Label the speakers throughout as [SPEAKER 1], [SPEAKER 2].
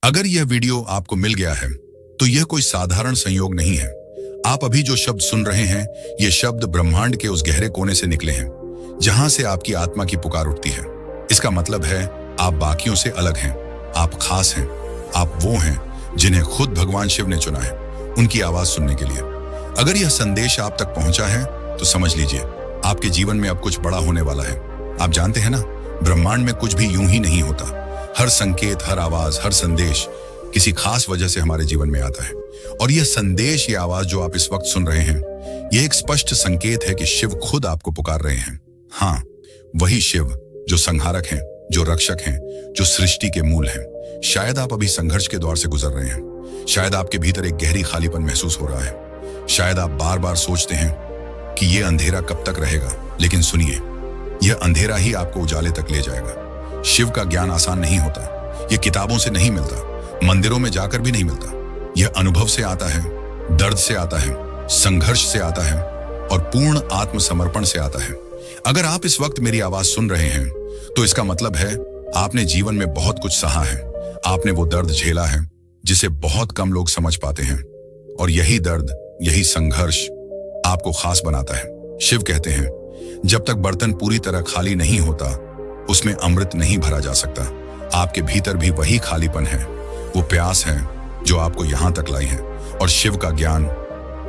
[SPEAKER 1] अगर यह वीडियो आपको मिल गया है तो यह कोई साधारण संयोग नहीं है। आप अभी जो शब्द सुन रहे हैं, ये शब्द ब्रह्मांड के उस गहरे कोने से निकले हैं जहां से आपकी आत्मा की पुकार उठती है। इसका मतलब है आप बाकियों से अलग हैं, आप खास हैं, आप वो हैं जिन्हें खुद भगवान शिव ने चुना है उनकी आवाज सुनने के लिए। अगर यह संदेश आप तक पहुंचा है तो समझ लीजिए आपके जीवन में अब कुछ बड़ा होने वाला है। आप जानते हैं ना, ब्रह्मांड में कुछ भी यूं ही नहीं होता। हर संकेत, हर आवाज, हर संदेश किसी खास वजह से हमारे जीवन में आता है। और यह संदेश, ये आवाज जो आप इस वक्त सुन रहे हैं, यह एक स्पष्ट संकेत है कि शिव खुद आपको पुकार रहे हैं। हाँ, वही शिव जो संहारक हैं, जो रक्षक हैं, जो सृष्टि के मूल हैं। शायद आप अभी संघर्ष के दौर से गुजर रहे हैं। शायद आपके भीतर एक गहरी खालीपन महसूस हो रहा है। शायद आप बार बार सोचते हैं कि यह अंधेरा कब तक रहेगा। लेकिन सुनिए, यह अंधेरा ही आपको उजाले तक ले जाएगा। शिव का ज्ञान आसान नहीं होता। यह किताबों से नहीं मिलता, मंदिरों में जाकर भी नहीं मिलता। यह अनुभव से आता है, दर्द से आता है, संघर्ष से आता है और पूर्ण आत्मसमर्पण से आता है। अगर आप इस वक्त मेरी आवाज सुन रहे हैं तो इसका मतलब है आपने जीवन में बहुत कुछ सहा है। आपने वो दर्द झेला है जिसे बहुत कम लोग समझ पाते हैं। और यही दर्द, यही संघर्ष आपको खास बनाता है। शिव कहते हैं, जब तक बर्तन पूरी तरह खाली नहीं होता उसमें अमृत नहीं भरा जा सकता। आपके भीतर भी वही खालीपन है, वो प्यास है जो आपको यहां तक लाई है। और शिव का ज्ञान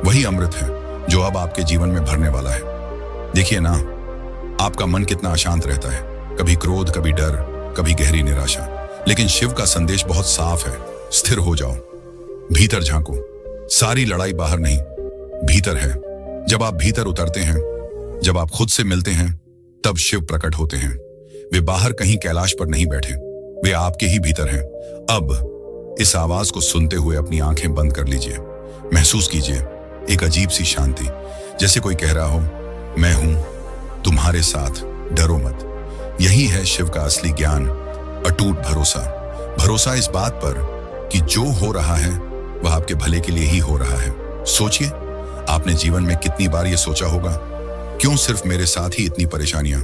[SPEAKER 1] वही अमृत है जो अब आपके जीवन में भरने वाला है। देखिए ना, आपका मन कितना अशांत रहता है, कभी क्रोध, कभी डर, कभी गहरी निराशा। लेकिन शिव का संदेश बहुत साफ है, स्थिर हो जाओ, भीतर झांको। सारी लड़ाई बाहर नहीं, भीतर है। जब आप भीतर उतरते हैं, जब आप खुद से मिलते हैं, तब शिव प्रकट होते हैं। वे बाहर कहीं कैलाश पर नहीं बैठे, वे आपके ही भीतर हैं। अब इस आवाज को सुनते हुए अपनी आंखें बंद कर लीजिए। महसूस कीजिए एक अजीब सी शांति, जैसे कोई कह रहा हो, मैं हूं तुम्हारे साथ, डरो मत। यही है शिव का असली ज्ञान, अटूट भरोसा। भरोसा इस बात पर कि जो हो रहा है वह आपके भले के लिए ही हो रहा है। सोचिए, आपने जीवन में कितनी बार यह सोचा होगा, क्यों सिर्फ मेरे साथ ही इतनी परेशानियां,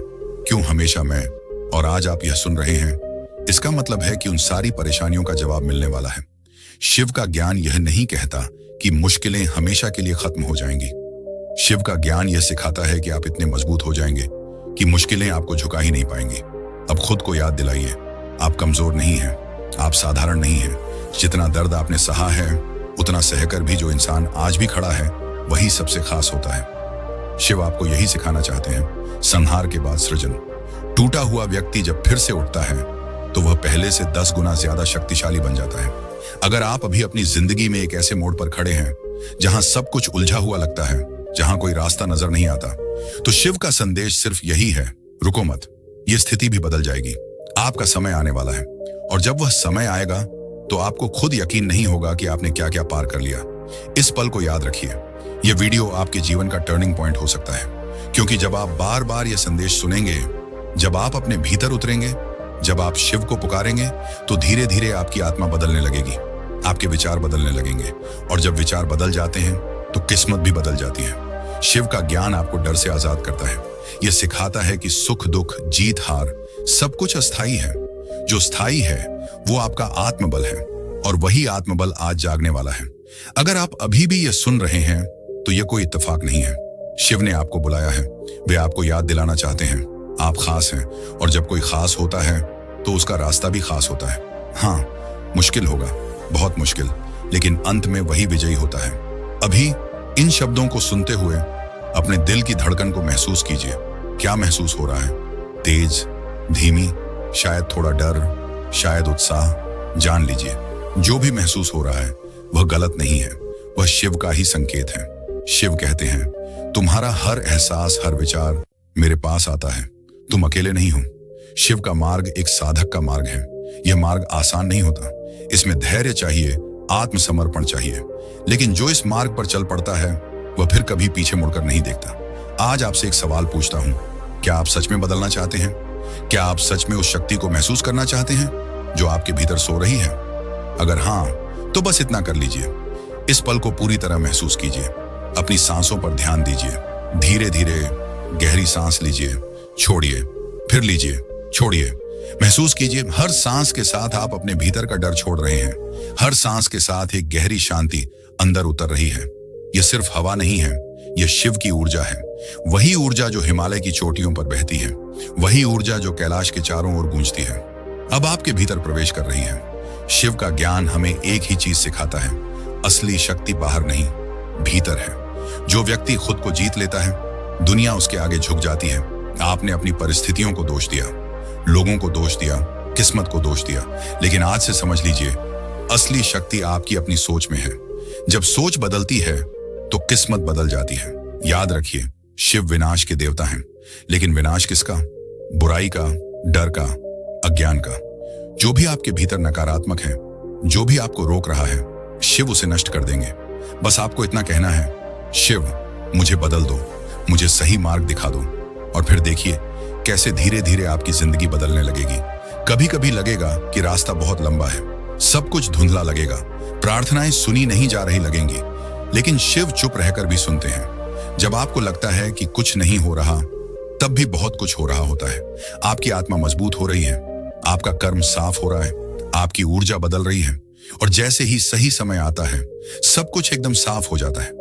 [SPEAKER 1] क्यों हमेशा मैं। और आज आप यह सुन रहे हैं, इसका मतलब है कि उन सारी परेशानियों का जवाब मिलने वाला है। शिव का ज्ञान यह नहीं कहता कि मुश्किलें हमेशा के लिए खत्म हो जाएंगी। शिव का ज्ञान यह सिखाता है कि आप इतने मजबूत हो जाएंगे कि मुश्किलें आपको झुका ही नहीं पाएंगी। अब खुद को याद दिलाइए, आप कमजोर नहीं हैं, आप साधारण नहीं हैं। जितना दर्द आपने सहा है, उतना सहकर भी जो इंसान आज भी खड़ा है, वही सबसे खास होता है। शिव आपको यही सिखाना चाहते हैं, संहार के बाद सृजन। टूटा हुआ व्यक्ति जब फिर से उठता है तो वह पहले से 10 गुना ज्यादा शक्तिशाली बन जाता है। अगर आप अभी अपनी जिंदगी में एक ऐसे मोड़ पर खड़े हैं जहां सब कुछ उलझा हुआ लगता है, जहां कोई रास्ता नजर नहीं आता, तो शिव का संदेश सिर्फ यही है, रुको मत, यह स्थिति भी बदल जाएगी। आपका समय आने वाला है और जब वह समय आएगा तो आपको खुद यकीन नहीं होगा कि आपने क्या क्या पार कर लिया। इस पल को याद रखिए, यह वीडियो आपके जीवन का टर्निंग पॉइंट हो सकता है। क्योंकि जब आप बार बार यह संदेश सुनेंगे, जब आप अपने भीतर उतरेंगे, जब आप शिव को पुकारेंगे, तो धीरे धीरे आपकी आत्मा बदलने लगेगी, आपके विचार बदलने लगेंगे। और जब विचार बदल जाते हैं तो किस्मत भी बदल जाती है। शिव का ज्ञान आपको डर से आजाद करता है। यह सिखाता है कि सुख दुख, जीत हार, सब कुछ अस्थाई है। जो स्थायी है वो आपका आत्मबल है, और वही आत्मबल आज जागने वाला है। अगर आप अभी भी यह सुन रहे हैं तो यह कोई इत्तेफाक नहीं है। शिव ने आपको बुलाया है, वे आपको याद दिलाना चाहते हैं, आप खास हैं। और जब कोई खास होता है तो उसका रास्ता भी खास होता है। हाँ, मुश्किल होगा, बहुत मुश्किल, लेकिन अंत में वही विजयी होता है। अभी इन शब्दों को सुनते हुए अपने दिल की धड़कन को महसूस कीजिए। क्या महसूस हो रहा है? तेज, धीमी, शायद थोड़ा डर, शायद उत्साह। जान लीजिए, जो भी महसूस हो रहा है वह गलत नहीं है, वह शिव का ही संकेत है। शिव कहते हैं, तुम्हारा हर एहसास, हर विचार मेरे पास आता है, तुम अकेले नहीं हो। शिव का मार्ग एक साधक का मार्ग है। यह मार्ग आसान नहीं होता, इसमें धैर्य चाहिए, आत्मसमर्पण चाहिए। लेकिन जो इस मार्ग पर चल पड़ता है वह फिर कभी पीछे मुड़कर नहीं देखता। आज आपसे एक सवाल पूछता हूं, क्या आप सच में बदलना चाहते हैं? क्या आप सच में उस शक्ति को महसूस करना चाहते हैं जो आपके भीतर सो रही है? अगर हाँ, तो बस इतना कर लीजिए, इस पल को पूरी तरह महसूस कीजिए। अपनी सांसों पर ध्यान दीजिए। धीरे धीरे गहरी सांस लीजिए, छोड़िए, फिर लीजिए, छोड़िए। महसूस कीजिए, हर सांस के साथ आप अपने भीतर का डर छोड़ रहे हैं। हर सांस के साथ एक गहरी शांति अंदर उतर रही है। यह सिर्फ हवा नहीं है, यह शिव की ऊर्जा है। वही ऊर्जा जो हिमालय की चोटियों पर बहती है, वही ऊर्जा जो कैलाश के चारों ओर गूंजती है, अब आपके भीतर प्रवेश कर रही है। शिव का ज्ञान हमें एक ही चीज सिखाता है, असली शक्ति बाहर नहीं, भीतर है। जो व्यक्ति खुद को जीत लेता है, दुनिया उसके आगे झुक जाती है। आपने अपनी परिस्थितियों को दोष दिया, लोगों को दोष दिया, किस्मत को दोष दिया, लेकिन आज से समझ लीजिए, असली शक्ति आपकी अपनी सोच में है। जब सोच बदलती है तो किस्मत बदल जाती है। याद रखिए, शिव विनाश के देवता हैं, लेकिन विनाश किसका? बुराई का, डर का, अज्ञान का। जो भी आपके भीतर नकारात्मक है, जो भी आपको रोक रहा है, शिव उसे नष्ट कर देंगे। बस आपको इतना कहना है, शिव मुझे बदल दो, मुझे सही मार्ग दिखा दो। और फिर देखिए कैसे धीरे धीरे आपकी जिंदगी बदलने लगेगी। कभी कभी लगेगा कि रास्ता बहुत लंबा है, सब कुछ धुंधला लगेगा, प्रार्थनाएं सुनी नहीं जा रही लगेंगी, लेकिन शिव चुप रहकर भी सुनते हैं। जब आपको लगता है कि कुछ नहीं हो रहा, तब भी बहुत कुछ हो रहा होता है। आपकी आत्मा मजबूत हो रही है, आपका कर्म साफ हो रहा है, आपकी ऊर्जा बदल रही है, और जैसे ही सही समय आता है, सब कुछ एकदम साफ हो जाता है।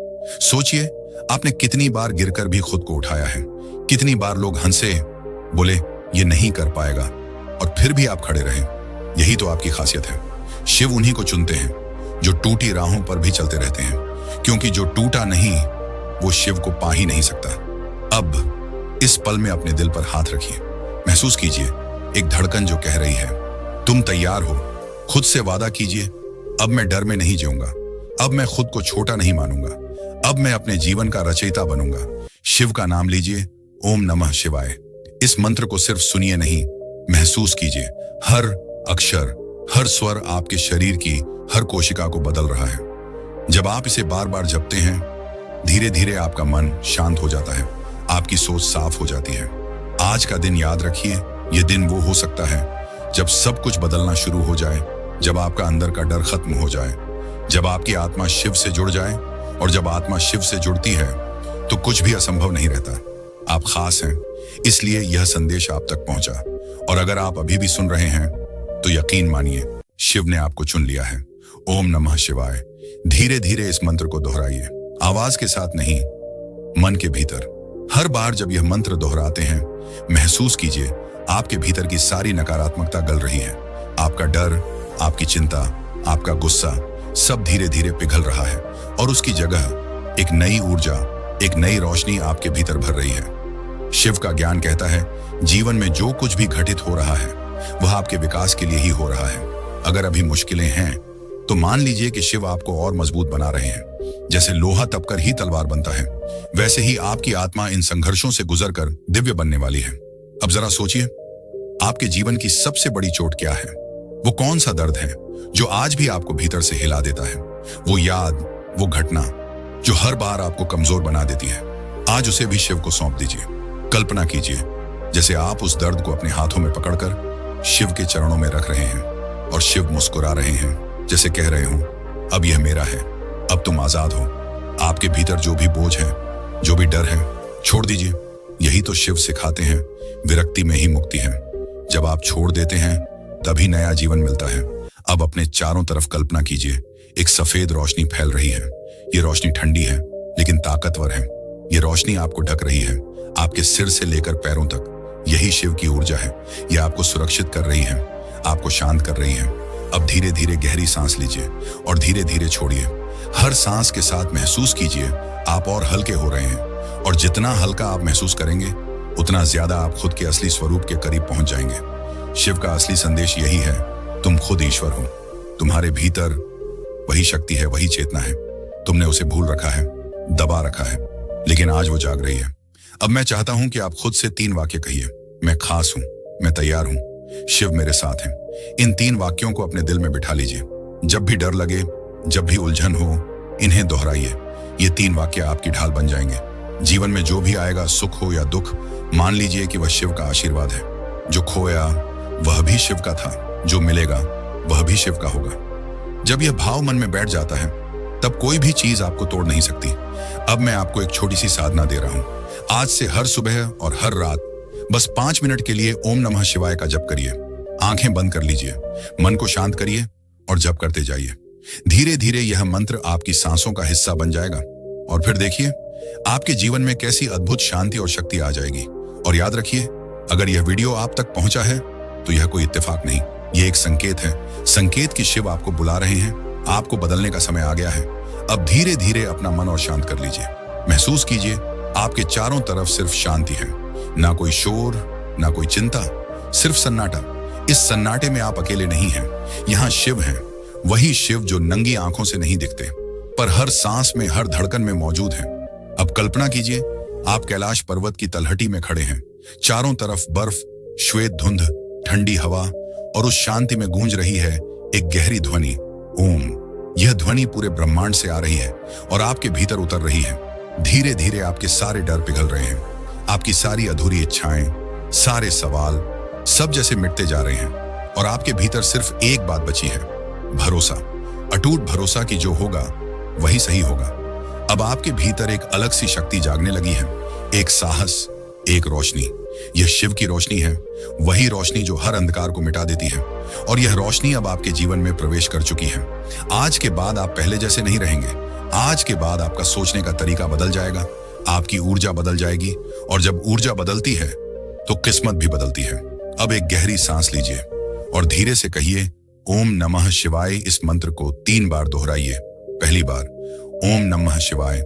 [SPEAKER 1] सोचिए, आपने कितनी बार गिरकर भी खुद को उठाया है, कितनी बार लोग हंसे, बोले ये नहीं कर पाएगा, और फिर भी आप खड़े रहे। यही तो आपकी खासियत है। शिव उन्हीं को चुनते हैं जो टूटी राहों पर भी चलते रहते हैं, क्योंकि जो टूटा नहीं वो शिव को पा ही नहीं सकता। अब इस पल में अपने दिल पर हाथ रखिए, महसूस कीजिए एक धड़कन जो कह रही है, तुम तैयार हो। खुद से वादा कीजिए, अब मैं डर में नहीं जीऊंगा, अब मैं खुद को छोटा नहीं मानूंगा, अब मैं अपने जीवन का रचयिता बनूंगा। शिव का नाम लीजिए, ओम नमः शिवाय। इस मंत्र को सिर्फ सुनिए नहीं, महसूस कीजिए। हर अक्षर, हर स्वर आपके शरीर की हर कोशिका को बदल रहा है। जब आप इसे बार बार जपते हैं, धीरे धीरे आपका मन शांत हो जाता है, आपकी सोच साफ हो जाती है। आज का दिन याद रखिए, यह दिन वो हो सकता है जब सब कुछ बदलना शुरू हो जाए, जब आपका अंदर का डर खत्म हो जाए, जब आपकी आत्मा शिव से जुड़ जाए। और जब आत्मा शिव से जुड़ती है तो कुछ भी असंभव नहीं रहता। आप खास हैं, इसलिए यह संदेश आप तक पहुंचा। और अगर आप अभी भी सुन रहे हैं तो यकीन मानिए, शिव ने आपको चुन लिया है। ओम नमः शिवाय। धीरे धीरे इस मंत्र को दोहराइए, आवाज के साथ नहीं, मन के भीतर। हर बार जब यह मंत्र दोहराते हैं, महसूस कीजिए आपके भीतर की सारी नकारात्मकता गल रही है। आपका डर, आपकी चिंता, आपका गुस्सा सब धीरे धीरे पिघल रहा है, और उसकी जगह एक नई ऊर्जा, एक नई रोशनी आपके भीतर भर रही है। शिव का ज्ञान कहता है, जीवन में जो कुछ भी घटित हो रहा है वह आपके विकास के लिए ही हो रहा है। अगर अभी मुश्किलें हैं तो मान लीजिए कि शिव आपको और मजबूत बना रहे हैं। जैसे लोहा तपकर ही तलवार बनता है, वैसे ही आपकी आत्मा इन संघर्षों से गुजरकर दिव्य बनने वाली है। अब जरा सोचिए, आपके जीवन की सबसे बड़ी चोट क्या है? वो कौन सा दर्द है जो आज भी आपको भीतर से हिला देता है? वो याद, वो घटना जो हर बार आपको कमजोर बना देती है, आज उसे भी शिव को सौंप दीजिए। कल्पना कीजिए जैसे आप उस दर्द को अपने हाथों में पकड़कर शिव के चरणों में रख रहे हैं, और शिव मुस्कुरा रहे हैं, जैसे कह रहे हो, अब यह मेरा है, अब तुम आजाद हो। आपके भीतर जो भी बोझ है, जो भी डर है, छोड़ दीजिए। यही तो शिव सिखाते हैं, विरक्ति में ही मुक्ति है। जब आप छोड़ देते हैं तभी नया जीवन मिलता है। अब अपने चारों तरफ कल्पना कीजिए, एक सफेद रोशनी फैल रही है। ये रोशनी ठंडी है लेकिन ताकतवर है। ये रोशनी आपको ढक रही है, आपके सिर से लेकर पैरों तक। यही शिव की ऊर्जा है। ये आपको सुरक्षित कर रही है, आपको शांत कर रही है। अब धीरे धीरे गहरी सांस लीजिए और धीरे धीरे छोड़िए। हर सांस के साथ महसूस कीजिए आप और हल्के हो रहे हैं, और जितना हल्का आप महसूस करेंगे उतना ज्यादा आप खुद के असली स्वरूप के करीब पहुंच जाएंगे। शिव का असली संदेश यही है, तुम खुद ईश्वर हो। तुम्हारे भीतर वही शक्ति है, वही चेतना है। तुमने उसे भूल रखा है, दबा रखा है, लेकिन आज वो जाग रही है। अब मैं चाहता हूं कि आप खुद से 3 वाक्य कहिए, मैं खास हूं, मैं तैयार हूं, शिव मेरे साथ है। इन 3 वाक्यों को अपने दिल में बिठा लीजिए। जब भी डर लगे, जब भी उलझन हो, इन्हें दोहराइए। ये 3 वाक्य आपकी ढाल बन जाएंगे। जीवन में जो भी आएगा, सुख हो या दुख, मान लीजिए कि वह शिव का आशीर्वाद है। जो खोया वह भी शिव का था, जो मिलेगा वह भी शिव का होगा। जब यह भाव मन में बैठ जाता है तब कोई भी चीज आपको तोड़ नहीं सकती। अब मैं आपको एक छोटी सी साधना दे रहा हूं। आज से हर सुबह और हर रात बस 5 मिनट के लिए ओम नमः शिवाय का जप करिए। आंखें बंद कर लीजिए, मन को शांत करिए और जप करते जाइए। धीरे धीरे यह मंत्र आपकी सांसों का हिस्सा बन जाएगा और फिर देखिए आपके जीवन में कैसी अद्भुत शांति और शक्ति आ जाएगी। और याद रखिए, अगर यह वीडियो आप तक पहुंचा है तो यह कोई इत्तेफाक नहीं, यह एक संकेत है। संकेत कि शिव आपको बुला रहे हैं, आपको बदलने का समय आ गया है। अब धीरे धीरे अपना मन और शांत कर लीजिए। महसूस कीजिए आपके चारों तरफ सिर्फ शांति है, ना कोई शोर, ना कोई चिंता, सिर्फ सन्नाटा। इस सन्नाटे में आप अकेले नहीं हैं, यहाँ शिव हैं, वही शिव जो नंगी आंखों से नहीं दिखते पर हर सांस में, हर धड़कन में मौजूद हैं। अब कल्पना कीजिए आप कैलाश पर्वत की तलहटी में खड़े हैं, चारों तरफ बर्फ, श्वेत धुंध, ठंडी हवा और उस शांति में गूंज रही है एक गहरी ध्वनि, ओम। यह ध्वनि पूरे ब्रह्मांड से आ रही है और आपके भीतर उतर रही है। धीरे धीरे आपके सारे डर पिघल रहे हैं, आपकी सारी अधूरी इच्छाएं, सारे सवाल सब जैसे मिटते जा रहे हैं और आपके भीतर सिर्फ एक बात बची है, भरोसा, अटूट भरोसा कि जो होगा वही सही होगा। अब आपके भीतर एक अलग सी शक्ति जागने लगी है, एक साहस, एक रोशनी। यह शिव की रोशनी है, वही रोशनी जो हर अंधकार को मिटा देती है। और यह रोशनी अब आपके जीवन में प्रवेश कर चुकी है। आज के बाद आप पहले जैसे नहीं रहेंगे। आज के बाद आपका सोचने का तरीका बदल जाएगा, आपकी ऊर्जा बदल जाएगी और जब ऊर्जा बदलती है तो किस्मत भी बदलती है। अब एक गहरी सांस लीजिए और धीरे से कहिए ओम नमः शिवाय। इस मंत्र को 3 बार दोहराइए। पहली बार ओम नमः शिवाय,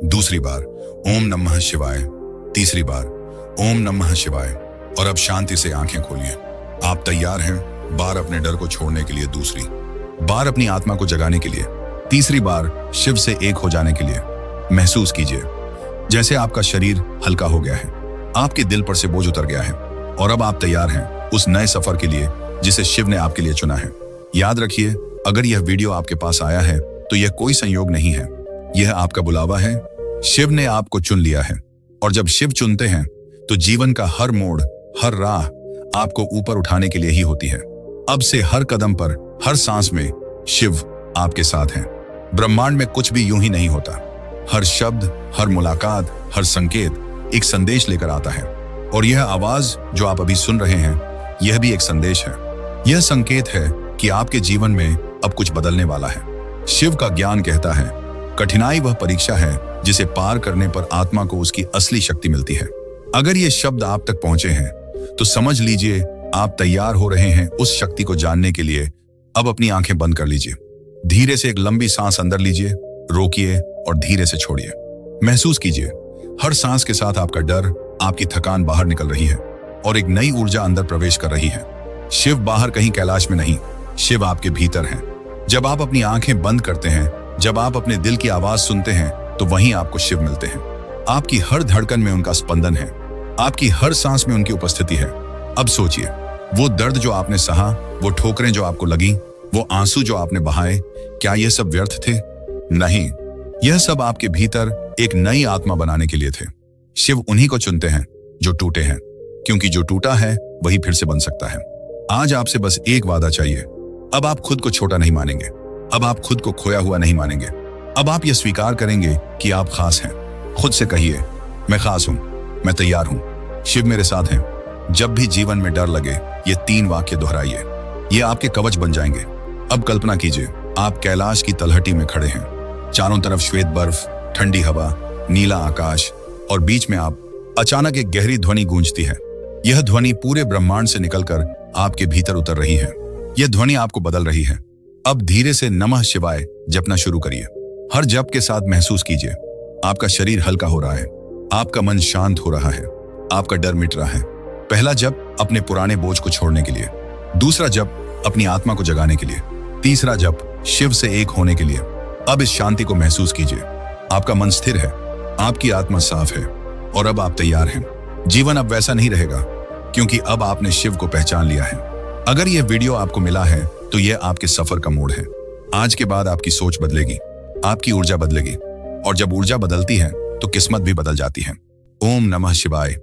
[SPEAKER 1] दूसरी बार ओम नमः शिवाय, तीसरी बार ओम नमः शिवाय। और अब शांति से आंखें खोलिए। आप तैयार हैं बार अपने डर को छोड़ने के लिए, दूसरी बार अपनी आत्मा को जगाने के लिए, तीसरी बार शिव से एक हो जाने के लिए। महसूस कीजिए जैसे आपका शरीर हल्का हो गया है, आपके दिल पर से बोझ उतर गया है और अब आप तैयार हैं उस नए सफर के लिए जिसे शिव ने आपके लिए चुना है। याद रखिए, अगर यह वीडियो आपके पास आया है तो यह कोई संयोग नहीं है, यह आपका बुलावा है। शिव ने आपको चुन लिया है और जब शिव चुनते हैं तो जीवन का हर मोड़, हर राह आपको ऊपर उठाने के लिए ही होती है। अब से हर कदम पर, हर सांस में शिव आपके साथ हैं। ब्रह्मांड में कुछ भी यूं ही नहीं होता। हर शब्द, हर मुलाकात, हर संकेत एक संदेश लेकर आता है और यह आवाज जो आप अभी सुन रहे हैं, यह भी एक संदेश है। यह संकेत है कि आपके जीवन में अब कुछ बदलने वाला है। शिव का ज्ञान कहता है, कठिनाई वह परीक्षा है जिसे पार करने पर आत्मा को उसकी असली शक्ति मिलती है। अगर ये शब्द आप तक पहुंचे हैं तो समझ लीजिए आप तैयार हो रहे हैं उस शक्ति को जानने के लिए। अब अपनी आंखें बंद कर लीजिए, धीरे से एक लंबी सांस अंदर लीजिए, रोकिए और धीरे से छोड़िए। महसूस कीजिए हर सांस के साथ आपका डर, आपकी थकान बाहर निकल रही है और एक नई ऊर्जा अंदर प्रवेश कर रही है। शिव बाहर कहीं कैलाश में नहीं, शिव आपके भीतर है। जब आप अपनी आंखें बंद करते हैं, जब आप अपने दिल की आवाज सुनते हैं तो वहीं आपको शिव मिलते हैं। आपकी हर धड़कन में उनका स्पंदन है, आपकी हर सांस में उनकी उपस्थिति है। अब सोचिए, वो दर्द जो आपने सहा, वो ठोकरें जो आपको लगी, वो आंसू जो आपने बहाए, क्या ये सब व्यर्थ थे? नहीं, यह सब आपके भीतर एक नई आत्मा बनाने के लिए थे। शिव उन्हीं को चुनते हैं जो टूटे हैं, क्योंकि जो टूटा है वही फिर से बन सकता है। आज आपसे बस एक वादा चाहिए। अब आप खुद को छोटा नहीं मानेंगे, अब आप खुद को खोया हुआ नहीं मानेंगे। अब आप यह स्वीकार करेंगे कि आप खास हैं। खुद से कहिए, मैं खास हूं, मैं तैयार हूं, शिव मेरे साथ हैं। जब भी जीवन में डर लगे, ये 3 वाक्य दोहराइए, ये आपके कवच बन जाएंगे। अब कल्पना कीजिए आप कैलाश की तलहटी में खड़े हैं, चारों तरफ श्वेत बर्फ, ठंडी हवा, नीला आकाश और बीच में आप। अचानक एक गहरी ध्वनि गूंजती है। यह ध्वनि पूरे ब्रह्मांड से निकलकर आपके भीतर उतर रही है। यह ध्वनि आपको बदल रही है। अब धीरे से नमः शिवाय जपना शुरू करिए। हर जप के साथ महसूस कीजिए आपका शरीर हल्का हो रहा है, आपका मन शांत हो रहा है, आपका डर मिट रहा है। पहला जप अपने पुराने बोझ को छोड़ने के लिए, दूसरा जप अपनी आत्मा को जगाने के लिए, तीसरा जप शिव से एक होने के लिए। अब इस शांति को महसूस कीजिए। आपका मन स्थिर है, आपकी आत्मा साफ है और अब आप तैयार हैं। जीवन अब वैसा नहीं रहेगा क्योंकि अब आपने शिव को पहचान लिया है। अगर यह वीडियो आपको मिला है तो यह आपके सफर का मोड़ है। आज के बाद आपकी सोच बदलेगी, आपकी ऊर्जा बदलेगी और जब ऊर्जा बदलती है तो किस्मत भी बदल जाती है। ओम नमः शिवाय।